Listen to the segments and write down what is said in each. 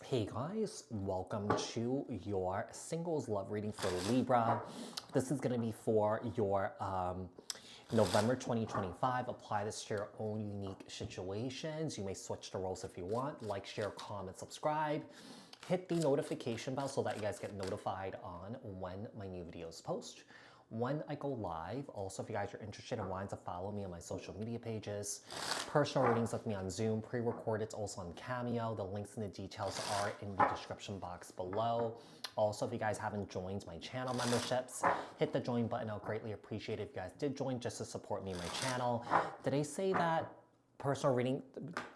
Hey guys, welcome to your singles love reading for Libra. This is going to be for your November 2025. Apply this to your own unique situations. You may switch the roles if you want. Like, share, comment, subscribe. Hit the notification bell so that you guys get notified on when my new videos post. When I go live. Also, if you guys are interested and wanting to follow me on my social media pages, personal readings with me on Zoom, pre-recorded, also on Cameo. The links and the details are in the description box below. Also, if you guys haven't joined my channel memberships, hit the join button. I'll greatly appreciate it if you guys did join just to support me and my channel. Did I say that personal reading,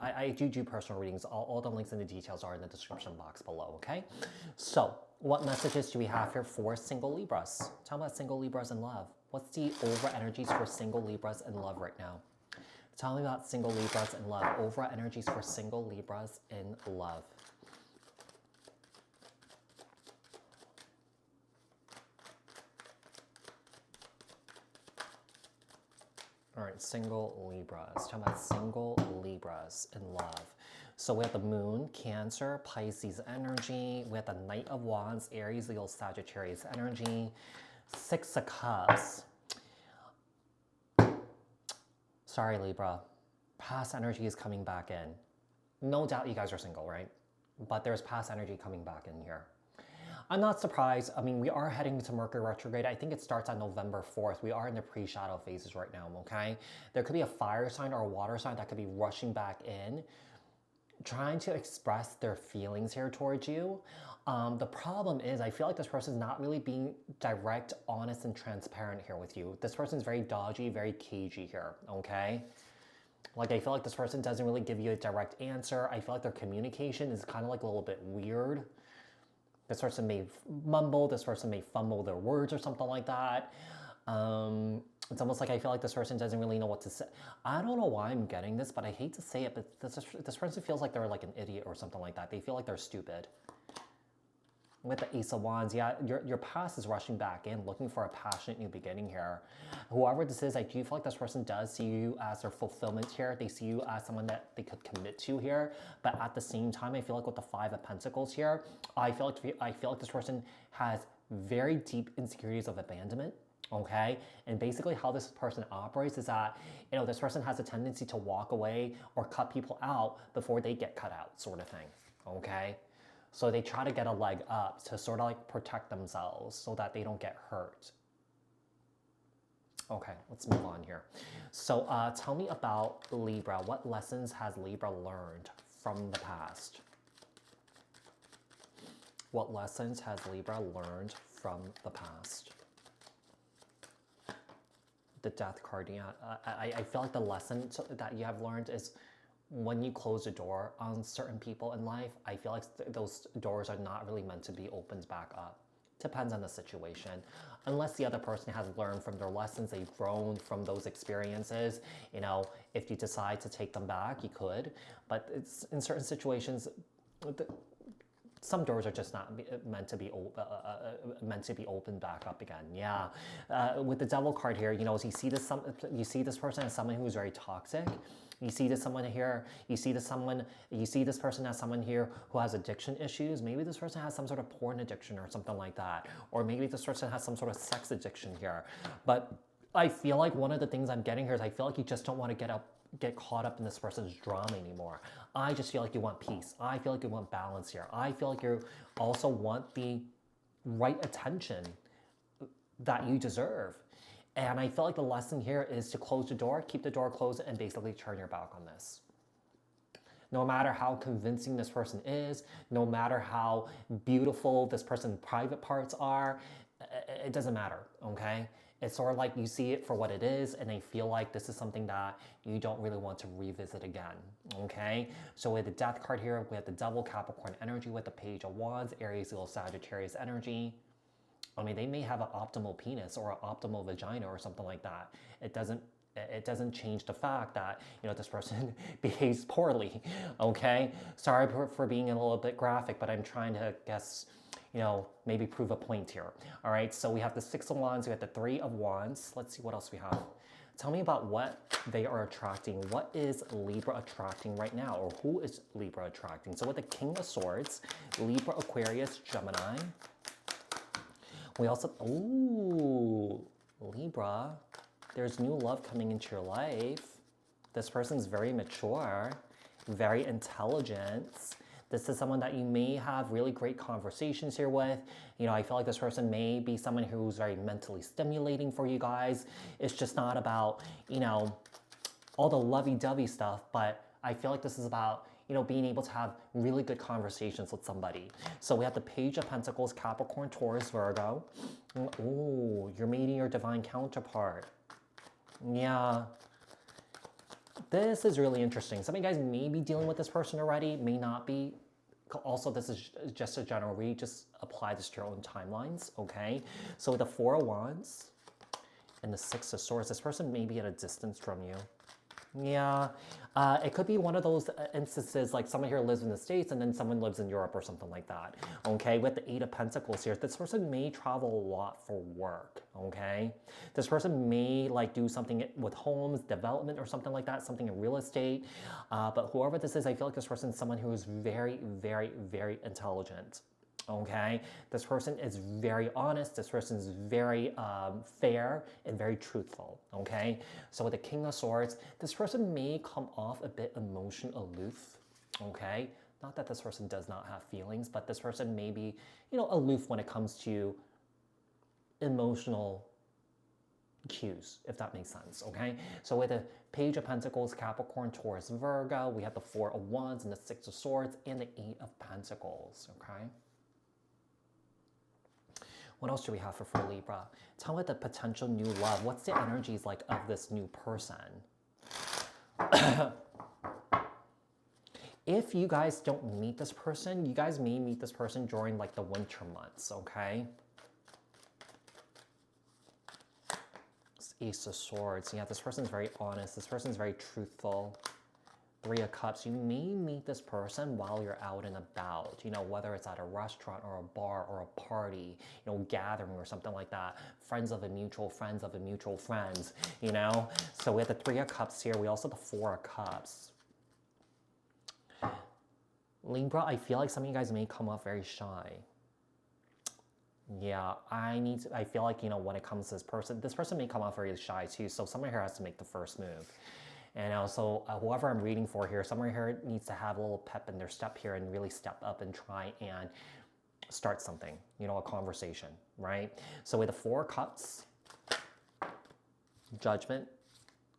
I do personal readings. All the links and the details are in the description box below, okay? So, what messages do we have here for single Libras? Tell me about single Libras in love. What's the over energies for single Libras in love right now? Tell me about single Libras in love. Over energies for single Libras in love. All right, single Libras. Talking about single Libras in love. So we have the Moon, Cancer, Pisces energy. We have the Knight of Wands, Aries, Leo, Sagittarius energy. Six of Cups. Sorry, Libra. Past energy is coming back in. No doubt you guys are single, right? But there's past energy coming back in here. I'm not surprised. I mean, we are heading to Mercury retrograde. I think it starts on November 4th. We are in the pre-shadow phases right now, okay? There could be a fire sign or a water sign that could be rushing back in, trying to express their feelings here towards you. The problem is I feel like this person is not really being direct, honest, and transparent here with you. This person is very dodgy, very cagey here, okay? Like, I feel like this person doesn't really give you a direct answer. I feel like their communication is kind of like a little bit weird. This person may mumble, this person may fumble their words or something like that. It's almost like I feel like this person doesn't really know what to say. I don't know why I'm getting this, but I hate to say it, but this person feels like they're like an idiot or something like that. They feel like they're stupid. With the Ace of Wands, yeah, your past is rushing back in, looking for a passionate new beginning here. Whoever this is, I do feel like this person does see you as their fulfillment here. They see you as someone that they could commit to here. But at the same time, I feel like with the Five of Pentacles here, I feel like this person has very deep insecurities of abandonment. Okay, and basically how this person operates is that, you know, this person has a tendency to walk away or cut people out before they get cut out, sort of thing. Okay. So they try to get a leg up to sort of like protect themselves so that they don't get hurt. Okay, let's move on here. So tell me about Libra. What lessons has Libra learned from the past? What lessons has Libra learned from the past? The Death card, yeah. I feel like the lesson that you have learned is when you close the door on certain people in life, I feel like those doors are not really meant to be opened back up. Depends on the situation. Unless the other person has learned from their lessons, they've grown from those experiences. You know, if you decide to take them back, you could. But it's in certain situations, some doors are just not meant to be opened back up again. Yeah, with the Devil card here, you know, you see this person as someone who is very toxic. You see this person as someone here who has addiction issues. Maybe this person has some sort of porn addiction or something like that, or maybe this person has some sort of sex addiction here. But I feel like one of the things I'm getting here is I feel like you just don't want to get caught up in this person's drama anymore. I just feel like you want peace. I feel like you want balance here. I feel like you also want the right attention that you deserve. And I feel like the lesson here is to close the door, keep the door closed, and basically turn your back on this. No matter how convincing this person is, no matter how beautiful this person's private parts are, it doesn't matter, okay? It's sort of like you see it for what it is, and they feel like this is something that you don't really want to revisit again, okay? So with the Death card here, we have the Devil, Capricorn energy, with the Page of Wands, Aries, Leo, Sagittarius energy. I mean, they may have an optimal penis or an optimal vagina or something like that. It doesn't change the fact that, you know, this person behaves poorly, okay? Sorry for being a little bit graphic, but I'm trying to guess, you know, maybe prove a point here. All right, so we have the Six of Wands, we have the Three of Wands. Let's see what else we have. Tell me about what they are attracting. What is Libra attracting right now? Or who is Libra attracting? So with the King of Swords, Libra, Aquarius, Gemini. We also, ooh, Libra, there's new love coming into your life. This person's very mature, very intelligent. This is someone that you may have really great conversations here with. You know, I feel like this person may be someone who's very mentally stimulating for you guys. It's just not about, you know, all the lovey-dovey stuff, but I feel like this is about, you know, being able to have really good conversations with somebody. So we have the Page of Pentacles, Capricorn, Taurus, Virgo. Ooh, you're meeting your divine counterpart. Yeah. This is really interesting. Some of you guys may be dealing with this person already, may not be. Also, this is just a general read. Just apply this to your own timelines, okay? So with the Four of Wands and the Six of Swords, this person may be at a distance from you. Yeah, it could be one of those instances like someone here lives in the States and then someone lives in Europe or something like that. Okay, with the Eight of Pentacles here, this person may travel a lot for work. Okay, this person may like do something with homes, development or something like that, something in real estate. But whoever this is, I feel like this person is someone who is very, very, very intelligent. Okay, this person is very honest, this person is very fair and very truthful. Okay, so with the King of Swords, this person may come off a bit emotion aloof. Okay, not that this person does not have feelings, but this person may be, you know, aloof when it comes to emotional cues, if that makes sense. Okay, so with the Page of Pentacles, Capricorn, Taurus, Virgo, we have the Four of Wands and the Six of Swords and the Eight of Pentacles. Okay, what else do we have for Libra? Tell me the potential new love. What's the energies like of this new person? If you guys don't meet this person, you guys may meet this person during like the winter months, okay? Ace of Swords. Yeah, this person's very honest. This person's very truthful. Three of Cups. You may meet this person while you're out and about, you know, whether it's at a restaurant or a bar or a party, you know, gathering or something like that. Friends of a mutual friends of a mutual friends, you know. So we have the Three of Cups here. We also have the Four of Cups. Libra, I feel like some of you guys may come off very shy. Yeah, I feel like, you know, when it comes to this person may come off very shy too. So someone here has to make the first move. And also, whoever I'm reading for here, someone here needs to have a little pep in their step here and really step up and try and start something, you know, a conversation, right? So with the Four Cups, Judgment,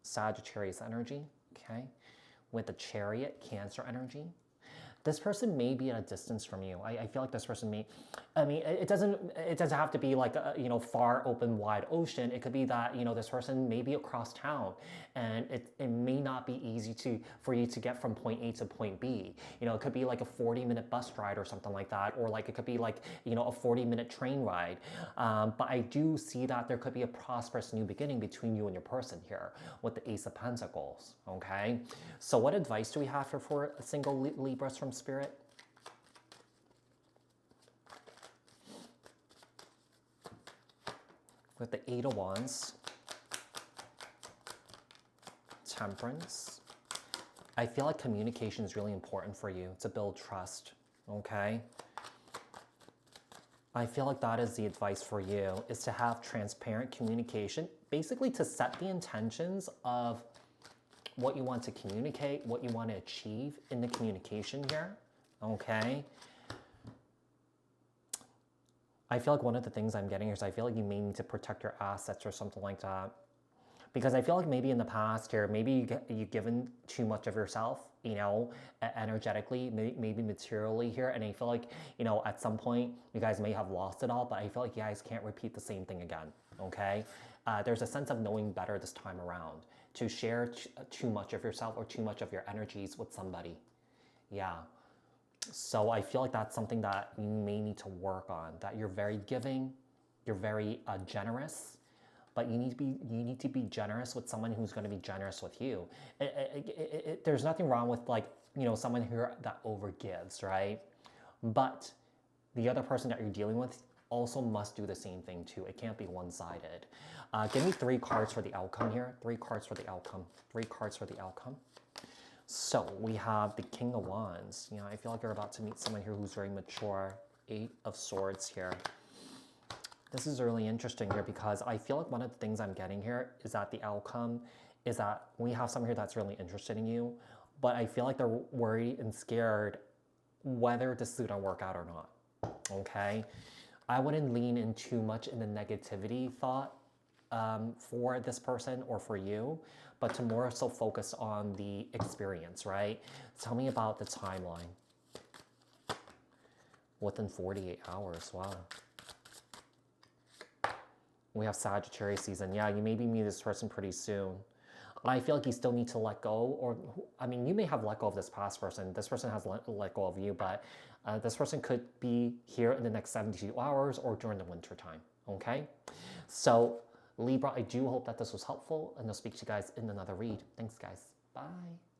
Sagittarius energy, okay? With the Chariot, Cancer energy. This person may be at a distance from you. I feel like this person may, I mean, it doesn't have to be like a, you know, far open wide ocean. It could be that, you know, this person may be across town and it may not be easy for you to get from point A to point B. You know, it could be like a 40-minute bus ride or something like that, or like it could be like, you know, a 40-minute train ride. But I do see that there could be a prosperous new beginning between you and your person here with the Ace of Pentacles, okay? So what advice do we have for single Libras from Spirit? With the Eight of Wands, Temperance. I feel like communication is really important for you to build trust, okay? I feel like that is the advice for you, is to have transparent communication, basically to set the intentions of what you want to communicate, what you want to achieve in the communication here, okay? I feel like one of the things I'm getting here is I feel like you may need to protect your assets or something like that. Because I feel like maybe in the past here, maybe you've given too much of yourself, you know, energetically, maybe materially here. And I feel like, you know, at some point you guys may have lost it all, but I feel like you guys can't repeat the same thing again, okay? There's a sense of knowing better this time around, to share too much of yourself or too much of your energies with somebody. Yeah. So I feel like that's something that you may need to work on, that you're very giving, you're very generous, but you need to be generous with someone who's going to be generous with you. There's nothing wrong with, like, you know, someone that overgives, right? But the other person that you're dealing with, also must do the same thing too. It can't be one-sided. Give me 3 cards for the outcome here. 3 cards for the outcome. 3 cards for the outcome. So we have the King of Wands. You know, I feel like you're about to meet someone here who's very mature. 8 of Swords here. This is really interesting here because I feel like one of the things I'm getting here is that the outcome is that we have someone here that's really interested in you, but I feel like they're worried and scared whether this is gonna work out or not, okay? I wouldn't lean in too much in the negativity thought for this person or for you, but to more so focus on the experience, right? Tell me about the timeline. Within 48 hours, wow. We have Sagittarius season. Yeah, you maybe meet this person pretty soon. I feel like you still need to let go, or I mean, you may have let go of this past person. This person has let go of you, but this person could be here in the next 72 hours or during the winter time, okay? So Libra, I do hope that this was helpful, and I'll speak to you guys in another read. Thanks, guys. Bye.